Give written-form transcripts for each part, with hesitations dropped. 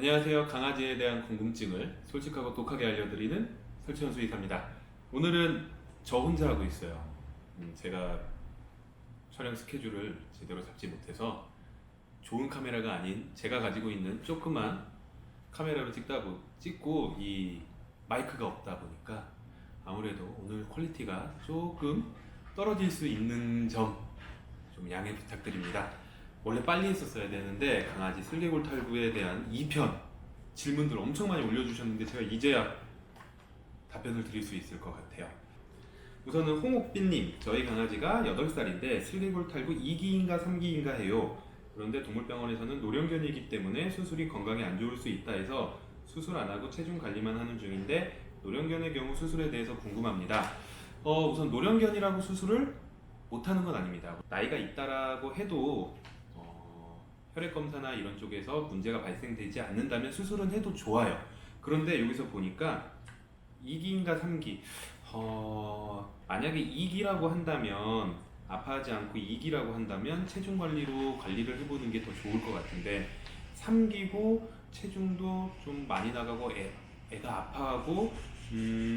안녕하세요. 강아지에 대한 궁금증을 솔직하고 독하게 알려드리는 설치현 수의사입니다. 오늘은 저 혼자 하고 있어요. 제가 촬영 스케줄을 제대로 잡지 못해서 좋은 카메라가 아닌 제가 가지고 있는 조그만 카메라로 찍고 이 마이크가 없다 보니까 아무래도 오늘 퀄리티가 조금 떨어질 수 있는 점 좀 양해 부탁드립니다. 원래 빨리 했었어야 되는데 강아지 슬개골 탈구에 대한 2편 질문들 엄청 많이 올려주셨는데 제가 이제야 답변을 드릴 수 있을 것 같아요. 우선은 홍옥빈님, 저희 강아지가 8살인데 슬개골 탈구 2기인가 3기인가 해요. 그런데 동물병원에서는 노령견이기 때문에 수술이 건강에 안 좋을 수 있다 해서 수술 안 하고 체중 관리만 하는 중인데 노령견의 경우 수술에 대해서 궁금합니다. 우선 노령견이라고 수술을 못하는 건 아닙니다. 나이가 있다라고 해도 혈액 검사나 이런 쪽에서 문제가 발생되지 않는다면 수술은 해도 좋아요. 그런데 여기서 보니까 2기인가 3기 만약에 2기라고 한다면 아파하지 않고 2기라고 한다면 체중 관리로 관리를 해보는 게 더 좋을 것 같은데 3기고 체중도 좀 많이 나가고 애가 아파하고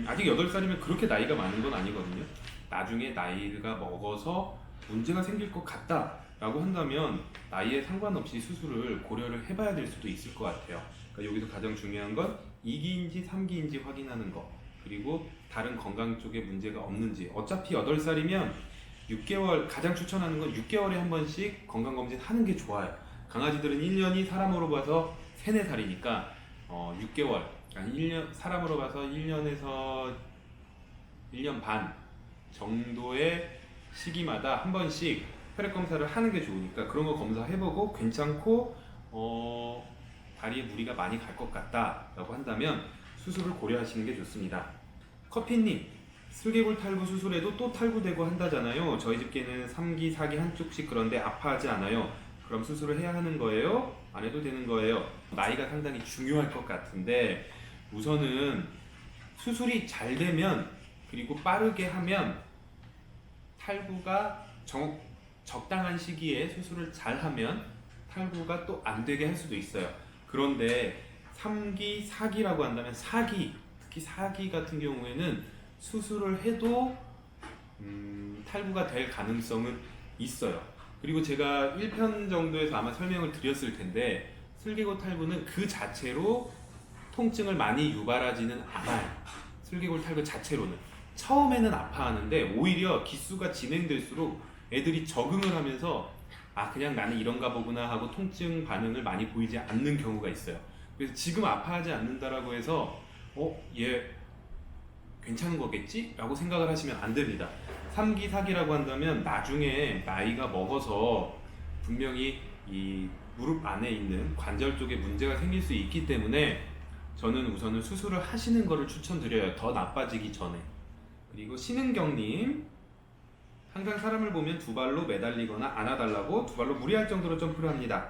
아직 8살이면 그렇게 나이가 많은 건 아니거든요. 나중에 나이가 먹어서 문제가 생길 것 같다 라고 한다면 나이에 상관없이 수술을 고려를 해봐야 될 수도 있을 것 같아요. 그러니까 여기서 가장 중요한 건 2기인지 3기인지 확인하는 거, 그리고 다른 건강 쪽에 문제가 없는지. 어차피 8살이면 6개월, 가장 추천하는 건 6개월에 한 번씩 건강검진 하는 게 좋아요. 강아지들은 1년이 사람으로 봐서 3, 4살이니까 6개월, 아니 1년, 사람으로 봐서 1년에서 1년 반 정도의 시기마다 한 번씩 혈액 검사를 하는 게 좋으니까 그런 거 검사해보고 괜찮고 다리에 무리가 많이 갈 것 같다라고 한다면 수술을 고려하시는 게 좋습니다. 커피님, 슬개골 탈구 수술에도 또 탈구되고 한다잖아요. 저희 집 개는 3기, 4기 한쪽씩 그런데 아파하지 않아요. 그럼 수술을 해야 하는 거예요? 안 해도 되는 거예요? 나이가 상당히 중요할 것 같은데 우선은 수술이 잘 되면 그리고 빠르게 하면 탈구가 적당한 시기에 수술을 잘 하면 탈구가 또 안 되게 할 수도 있어요. 그런데 3기, 4기라고 한다면 4기, 특히 4기 같은 경우에는 수술을 해도 탈구가 될 가능성은 있어요. 그리고 제가 1편 정도에서 아마 설명을 드렸을 텐데 슬개골 탈구는 그 자체로 통증을 많이 유발하지는 않아요. 슬개골 탈구 자체로는 처음에는 아파하는데 오히려 기수가 진행될수록 애들이 적응을 하면서 그냥 나는 이런가 보구나 하고 통증 반응을 많이 보이지 않는 경우가 있어요. 그래서 지금 아파하지 않는다라고 해서 얘 괜찮은 거겠지? 라고 생각을 하시면 안 됩니다. 3기, 4기라고 한다면 나중에 나이가 먹어서 분명히 이 무릎 안에 있는 관절 쪽에 문제가 생길 수 있기 때문에 저는 우선은 수술을 하시는 거를 추천드려요. 더 나빠지기 전에. 그리고 신은경님, 항상 사람을 보면 두 발로 매달리거나 안아달라고 두 발로 무리할 정도로 점프를 합니다.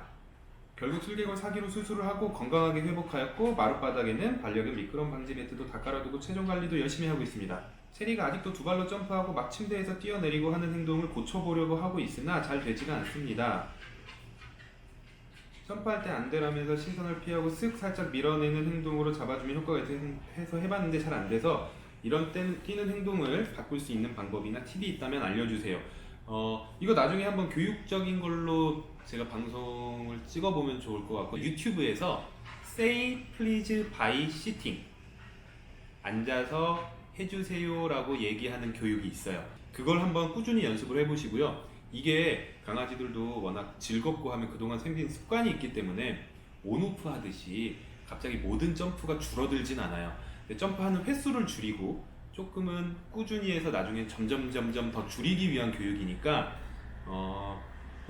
결국 슬개골 4기로 수술을 하고 건강하게 회복하였고 마룻바닥에는 반려견 미끄럼 방지 매트도 다 깔아두고 체중 관리도 열심히 하고 있습니다. 체리가 아직도 두 발로 점프하고 막 침대에서 뛰어내리고 하는 행동을 고쳐보려고 하고 있으나 잘 되지가 않습니다. 점프할 때 안 되라면서 시선을 피하고 쓱 살짝 밀어내는 행동으로 잡아주면 효과가 있어서 해봤는데 잘 안 돼서 이런 뛰는 행동을 바꿀 수 있는 방법이나 팁이 있다면 알려주세요. 이거 나중에 한번 교육적인 걸로 제가 방송을 찍어보면 좋을 것 같고 유튜브에서 Say Please by Sitting, 앉아서 해주세요 라고 얘기하는 교육이 있어요. 그걸 한번 꾸준히 연습을 해보시고요. 이게 강아지들도 워낙 즐겁고 하면 그동안 생긴 습관이 있기 때문에 온오프 하듯이 갑자기 모든 점프가 줄어들진 않아요. 점프하는 횟수를 줄이고 조금은 꾸준히 해서 나중에 점점 더 줄이기 위한 교육이니까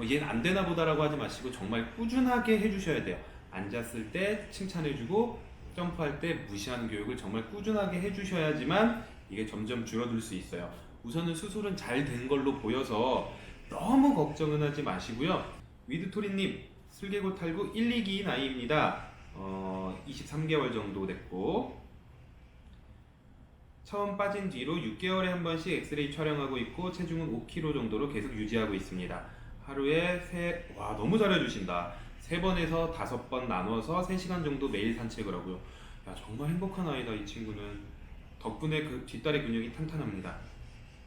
얘는 안 되나 보다라고 하지 마시고 정말 꾸준하게 해주셔야 돼요. 앉았을 때 칭찬해주고 점프할 때 무시하는 교육을 정말 꾸준하게 해주셔야지만 이게 점점 줄어들 수 있어요. 우선은 수술은 잘 된 걸로 보여서 너무 걱정은 하지 마시고요. 위드토리님, 슬개골 탈구 1, 2기인 아이입니다. 23개월 정도 됐고 처음 빠진 뒤로 6개월에 한 번씩 엑스레이 촬영하고 있고 체중은 5kg 정도로 계속 유지하고 있습니다. 하루에 너무 잘해주신다. 3번에서 5번 나눠서 3시간 정도 매일 산책을 하고요. 야, 정말 행복한 아이다. 이 친구는 덕분에 그 뒷다리 근육이 탄탄합니다.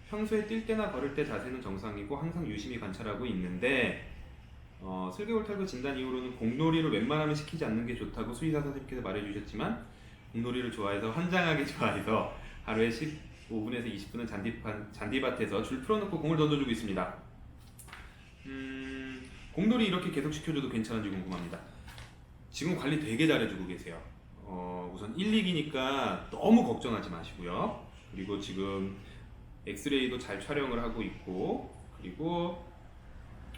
평소에 뛸 때나 걸을 때 자세는 정상이고 항상 유심히 관찰하고 있는데 슬개골탈구 진단 이후로는 공놀이를 웬만하면 시키지 않는 게 좋다고 수의사 선생님께서 말해주셨지만 공놀이를 좋아해서 환장하게 좋아해서 하루에 15분에서 20분은 잔디밭에서 줄 풀어놓고 공을 던져주고 있습니다. 공놀이 이렇게 계속 시켜줘도 괜찮은지 궁금합니다. 지금 관리 되게 잘해주고 계세요. 우선 1, 2기니까 너무 걱정하지 마시고요. 그리고 지금 엑스레이도 잘 촬영을 하고 있고, 그리고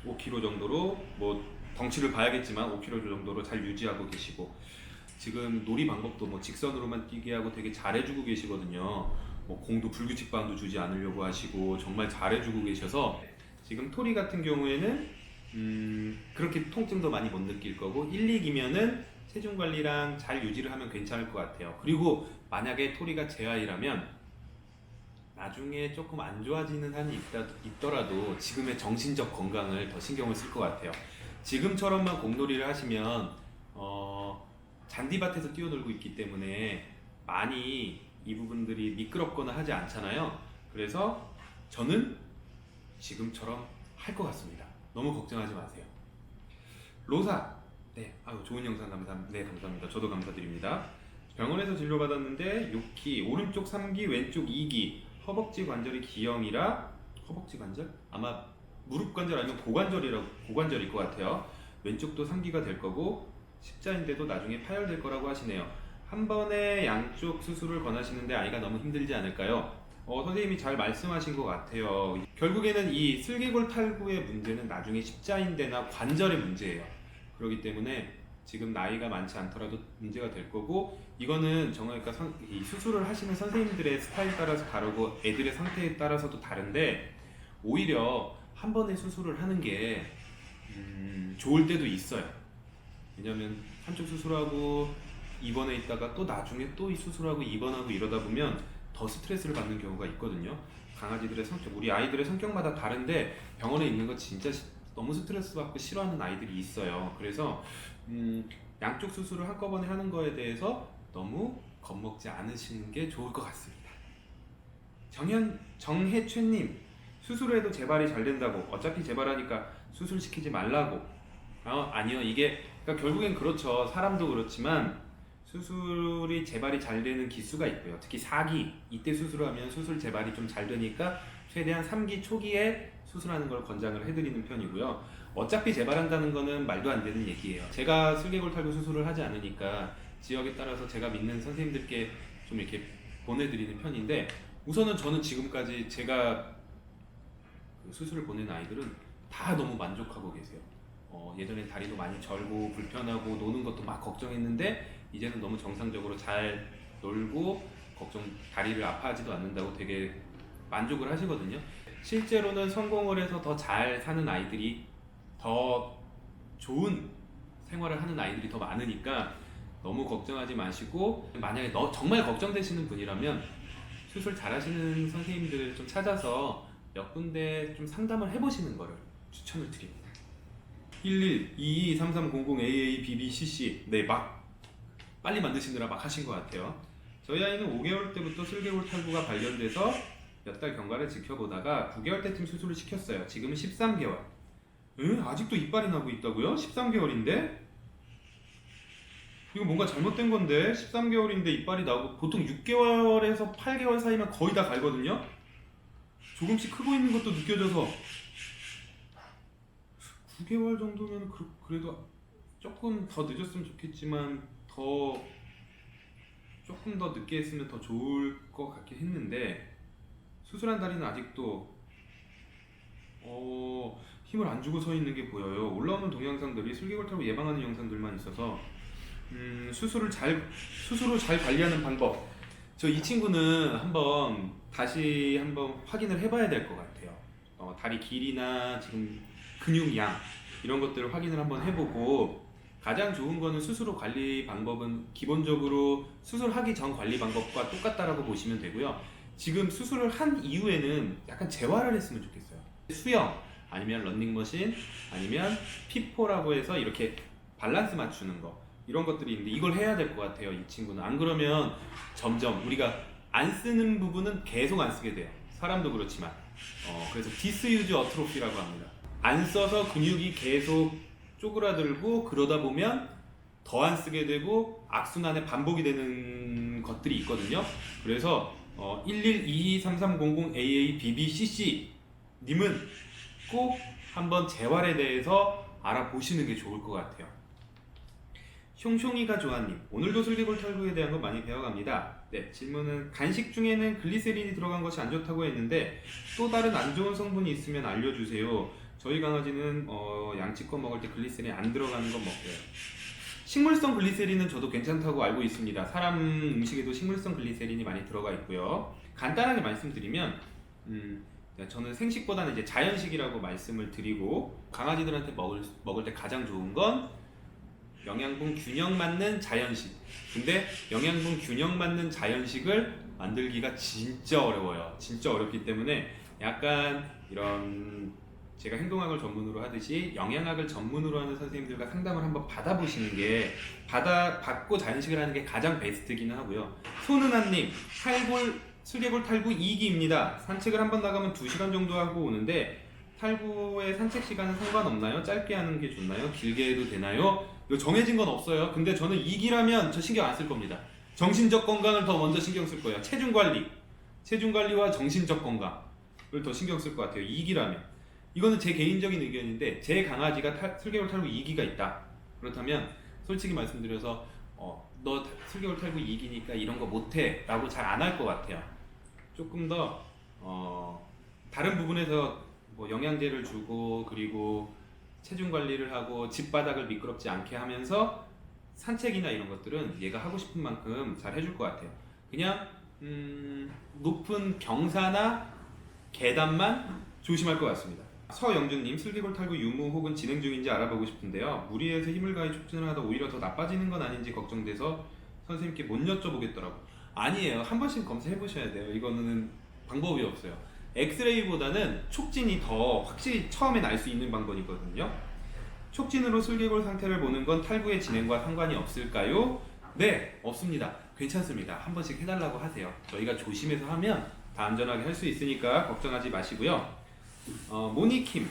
5kg 정도로 뭐 덩치를 봐야겠지만 5kg 정도로 잘 유지하고 계시고, 지금 놀이 방법도 뭐 직선으로만 뛰게 하고 되게 잘해주고 계시거든요. 뭐 공도 불규칙 바운드 주지 않으려고 하시고 정말 잘해주고 계셔서 지금 토리 같은 경우에는 그렇게 통증도 많이 못 느낄 거고 1, 2기면은 체중 관리랑 잘 유지를 하면 괜찮을 것 같아요. 그리고 만약에 토리가 제 아이라면 나중에 조금 안 좋아지는 한이 있더라도 지금의 정신적 건강을 더 신경을 쓸 것 같아요. 지금처럼만 공놀이를 하시면 잔디밭에서 뛰어놀고 있기 때문에 많이 이 부분들이 미끄럽거나 하지 않잖아요. 그래서 저는 지금처럼 할 것 같습니다. 너무 걱정하지 마세요. 로사, 네, 좋은 영상 감사합니다. 저도 감사드립니다. 병원에서 진료받았는데 6기, 오른쪽 3기, 왼쪽 2기, 허벅지 관절이 G형이라 허벅지 관절? 아마 무릎 관절 아니면 고관절일 것 같아요. 왼쪽도 3기가 될 거고 십자인대도 나중에 파열될 거라고 하시네요. 한 번에 양쪽 수술을 권하시는데 아이가 너무 힘들지 않을까요? 선생님이 잘 말씀하신 것 같아요. 결국에는 이 슬개골 탈구의 문제는 나중에 십자인대나 관절의 문제예요. 그렇기 때문에 지금 나이가 많지 않더라도 문제가 될 거고, 이거는 정형외과 이 수술을 하시는 선생님들의 스타일 따라서 다르고 애들의 상태에 따라서도 다른데, 오히려 한 번에 수술을 하는 게 좋을 때도 있어요. 왜냐면 한쪽 수술하고 입원해 있다가 또 나중에 또 이 수술하고 입원하고 이러다 보면 더 스트레스를 받는 경우가 있거든요. 강아지들의 성격, 우리 아이들의 성격마다 다른데 병원에 있는 거 진짜 너무 스트레스 받고 싫어하는 아이들이 있어요. 그래서 양쪽 수술을 한꺼번에 하는 거에 대해서 너무 겁먹지 않으시는 게 좋을 것 같습니다. 정혜최님, 수술해도 재발이 잘 된다고, 어차피 재발하니까 수술시키지 말라고. 아니요, 이게 그러니까 결국엔 그렇죠. 사람도 그렇지만 수술이 재발이 잘 되는 기수가 있고요. 특히 4기, 이때 수술하면 수술 재발이 좀 잘 되니까 최대한 3기 초기에 수술하는 걸 권장을 해드리는 편이고요. 어차피 재발한다는 거는 말도 안 되는 얘기예요. 제가 슬개골 탈구 수술을 하지 않으니까 지역에 따라서 제가 믿는 선생님들께 좀 이렇게 보내드리는 편인데, 우선은 저는 지금까지 제가 그 수술을 보낸 아이들은 다 너무 만족하고 계세요. 예전엔 다리도 많이 절고 불편하고 노는 것도 막 걱정했는데 이제는 너무 정상적으로 잘 놀고 다리를 아파하지도 않는다고 되게 만족을 하시거든요. 실제로는 성공을 해서 더 잘 사는 아이들이, 더 좋은 생활을 하는 아이들이 더 많으니까 너무 걱정하지 마시고, 만약에 정말 걱정되시는 분이라면 수술 잘하시는 선생님들을 좀 찾아서 몇 군데 좀 상담을 해보시는 거를 추천을 드립니다. 11223300AABBCC, 네, 빨리 만드시느라 막 하신 것 같아요. 저희 아이는 5개월 때부터 슬개골 탈구가 발견돼서 몇 달 경과를 지켜보다가 9개월 때쯤 수술을 시켰어요. 지금은 13개월. 아직도 이빨이 나고 있다고요? 13개월인데? 이거 뭔가 잘못된 건데, 13개월인데 이빨이 나고, 보통 6개월에서 8개월 사이면 거의 다 갈거든요? 조금씩 크고 있는 것도 느껴져서 9개월 정도면 그래도 조금 더 늦었으면 좋겠지만 조금 더 늦게 했으면 더 좋을 것 같긴 했는데, 수술한 다리는 아직도 힘을 안 주고 서 있는 게 보여요. 올라오는 동영상들이 슬개골 탈구 예방하는 영상들만 있어서 수술을 잘 관리하는 방법, 이 친구는 다시 한번 확인을 해봐야 될 것 같아요. 다리 길이나 지금 근육량 이런 것들을 확인을 한번 해보고, 가장 좋은 거는 수술 후 관리 방법은 기본적으로 수술하기 전 관리 방법과 똑같다라고 보시면 되고요. 지금 수술을 한 이후에는 약간 재활을 했으면 좋겠어요. 수영 아니면 런닝머신 아니면 피포라고 해서 이렇게 밸런스 맞추는 거 이런 것들이 있는데 이걸 해야 될 것 같아요. 이 친구는 안 그러면 점점 우리가 안 쓰는 부분은 계속 안 쓰게 돼요. 사람도 그렇지만 그래서 디스유즈 어트로피라고 합니다. 안 써서 근육이 계속 쪼그라들고 그러다 보면 더 안 쓰게 되고 악순환의 반복이 되는 것들이 있거든요. 그래서 11223300AA BBCC 님은 꼭 한번 재활에 대해서 알아보시는 게 좋을 것 같아요. 숑숑이가 조아님, 오늘도 슬개골 탈구에 대한 거 많이 배워갑니다. 네, 질문은 간식 중에는 글리세린이 들어간 것이 안 좋다고 했는데 또 다른 안 좋은 성분이 있으면 알려주세요. 저희 강아지는 양치껏 먹을 때 글리세린 안 들어가는 건 먹고요. 식물성 글리세린은 저도 괜찮다고 알고 있습니다. 사람 음식에도 식물성 글리세린이 많이 들어가 있고요. 간단하게 말씀드리면 저는 생식보다는 이제 자연식이라고 말씀을 드리고 강아지들한테 먹을 때 가장 좋은 건 영양분 균형 맞는 자연식. 근데 영양분 균형 맞는 자연식을 만들기가 진짜 어려워요. 진짜 어렵기 때문에 약간 이런 제가 행동학을 전문으로 하듯이 영양학을 전문으로 하는 선생님들과 상담을 한번 받아보시는 게 받고 자연식을 하는 게 가장 베스트기는 하고요. 손은아님, 슬개골 탈구 2기입니다. 산책을 한번 나가면 2시간 정도 하고 오는데 탈구의 산책 시간은 상관없나요? 짧게 하는 게 좋나요? 길게 해도 되나요? 이거 정해진 건 없어요. 근데 저는 2기라면 저 신경 안 쓸 겁니다. 정신적 건강을 더 먼저 신경 쓸 거예요. 체중 관리와 정신적 건강을 더 신경 쓸 것 같아요. 2기라면. 이거는 제 개인적인 의견인데 제 강아지가 슬개골 탈구 2기가 있다. 그렇다면 솔직히 말씀드려서 너 슬개골 탈구 2기니까 이런 거 못해 라고 잘 안 할 것 같아요. 조금 더 다른 부분에서 뭐 영양제를 주고 그리고 체중 관리를 하고 집바닥을 미끄럽지 않게 하면서 산책이나 이런 것들은 얘가 하고 싶은 만큼 잘 해줄 것 같아요. 그냥 높은 경사나 계단만 조심할 것 같습니다. 서영준님, 슬개골 탈구 유무 혹은 진행 중인지 알아보고 싶은데요. 무리해서 힘을 가해 촉진을 하다 오히려 더 나빠지는 건 아닌지 걱정돼서 선생님께 못 여쭤보겠더라고. 아니에요. 한 번씩 검사해 보셔야 돼요. 이거는 방법이 없어요. 엑스레이보다는 촉진이 더 확실히 처음에 날 수 있는 방법이거든요. 촉진으로 슬개골 상태를 보는 건 탈구의 진행과 상관이 없을까요? 네, 없습니다. 괜찮습니다. 한 번씩 해달라고 하세요. 저희가 조심해서 하면 다 안전하게 할 수 있으니까 걱정하지 마시고요. 모니킴,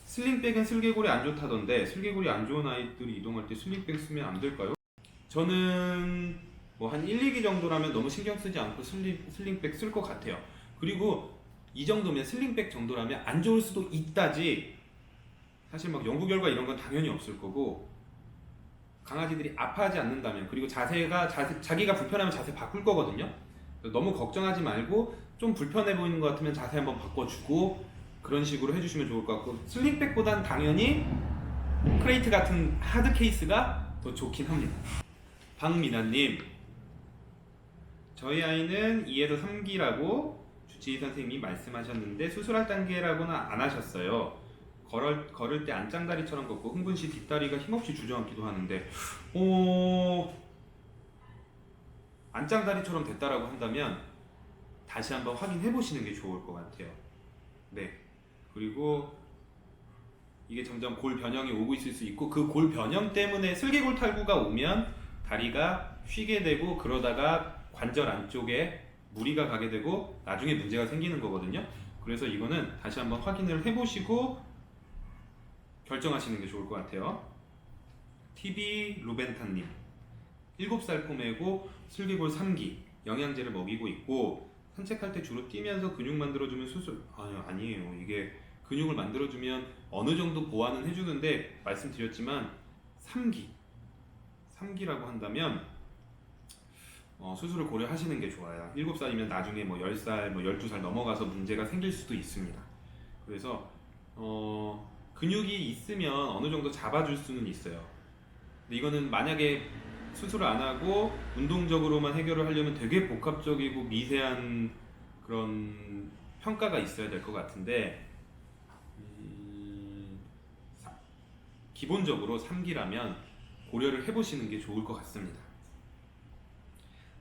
슬링백은 슬개골이 안 좋다던데 슬개골이 안 좋은 아이들이 이동할 때 슬링백 쓰면 안 될까요? 저는 뭐 한 1, 2기 정도라면 너무 신경 쓰지 않고 슬링백 쓸 것 같아요. 그리고 이 정도면 슬링백 정도라면 안 좋을 수도 있다지 사실 막 연구 결과 이런 건 당연히 없을 거고 강아지들이 아파하지 않는다면 그리고 자기가 불편하면 자세 바꿀 거거든요. 너무 걱정하지 말고 좀 불편해 보이는 것 같으면 자세 한번 바꿔주고 그런 식으로 해주시면 좋을 것 같고 슬링백보단 당연히 크레이트 같은 하드 케이스가 더 좋긴 합니다. 박미나님, 저희 아이는 2에서 3기라고 주치의 선생님이 말씀하셨는데 수술할 단계라고는 안 하셨어요. 걸을 때 안짱다리처럼 걷고 흥분 시 뒷다리가 힘없이 주저앉기도 하는데 안짱다리처럼 됐다라고 한다면 다시 한번 확인해 보시는 게 좋을 것 같아요. 네. 그리고 이게 점점 골 변형이 오고 있을 수 있고 그 골 변형 때문에 슬개골 탈구가 오면 다리가 휘게 되고 그러다가 관절 안쪽에 무리가 가게 되고 나중에 문제가 생기는 거거든요. 그래서 이거는 다시 한번 확인을 해보시고 결정하시는 게 좋을 것 같아요. TV 루벤타님, 7살 포메고 슬개골 3기 영양제를 먹이고 있고 산책할 때 주로 뛰면서 근육 만들어주면 수술 아니에요. 이게 근육을 만들어주면 어느 정도 보완은 해주는데 말씀드렸지만 3기라고 한다면 수술을 고려하시는 게 좋아요. 7살이면 나중에 뭐 10살, 뭐 12살 넘어가서 문제가 생길 수도 있습니다. 그래서 근육이 있으면 어느 정도 잡아줄 수는 있어요. 근데 이거는 만약에 수술을 안 하고 운동적으로만 해결을 하려면 되게 복합적이고 미세한 그런 평가가 있어야 될 것 같은데 기본적으로 3기라면 고려를 해보시는 게 좋을 것 같습니다.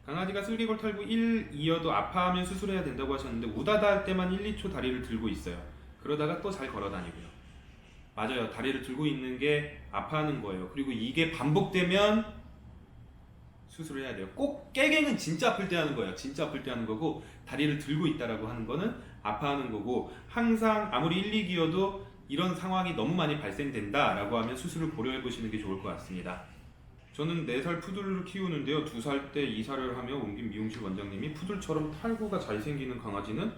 강아지가 슬개골 탈구 1, 2여도 아파하면 수술해야 된다고 하셨는데 우다다 할 때만 1, 2초 다리를 들고 있어요. 그러다가 또 잘 걸어 다니고요. 맞아요. 다리를 들고 있는 게 아파하는 거예요. 그리고 이게 반복되면 수술을 해야 돼요. 꼭 깨갱은 진짜 아플 때 하는 거예요. 진짜 아플 때 하는 거고, 다리를 들고 있다라고 하는 거는 아파하는 거고, 항상 아무리 1, 2기여도 이런 상황이 너무 많이 발생된다라고 하면 수술을 고려해 보시는 게 좋을 것 같습니다. 저는 4살 푸들을 키우는데요. 2살 때 이사를 하며 옮긴 미용실 원장님이 푸들처럼 탈구가 잘 생기는 강아지는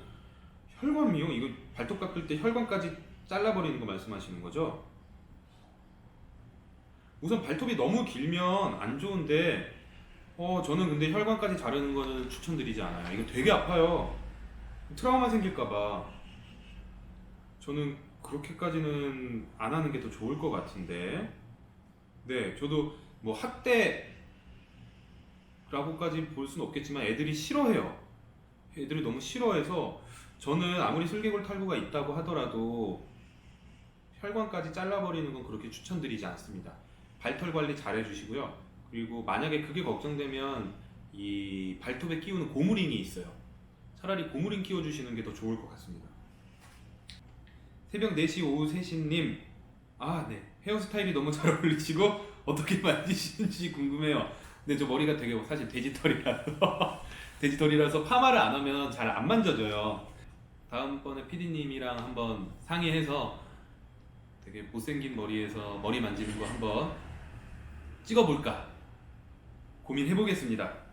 혈관 미용, 이거 발톱 깎을 때 혈관까지 잘라버리는 거 말씀하시는 거죠? 우선 발톱이 너무 길면 안 좋은데 저는 근데 혈관까지 자르는 거는 추천드리지 않아요. 이거 되게 아파요. 트라우마 생길까봐. 저는 그렇게까지는 안 하는 게 더 좋을 것 같은데. 네, 저도 뭐 학대라고까지 볼 수는 없겠지만 애들이 싫어해요. 애들이 너무 싫어해서 저는 아무리 슬개골 탈구가 있다고 하더라도 혈관까지 잘라버리는 건 그렇게 추천드리지 않습니다. 발털 관리 잘 해주시고요. 그리고 만약에 그게 걱정되면 이 발톱에 끼우는 고무링이 있어요. 차라리 고무링 끼워주시는 게 더 좋을 것 같습니다. 새벽 4시 오후 3시님, 네, 헤어스타일이 너무 잘 어울리시고 어떻게 만드시는지 궁금해요. 근데 저 머리가 되게 사실 돼지털이라서 돼지털이라서 파마를 안 하면 잘 안 만져져요. 다음번에 PD님이랑 한번 상의해서 되게 못생긴 머리에서 머리 만지는 거 한번 찍어볼까 고민해보겠습니다.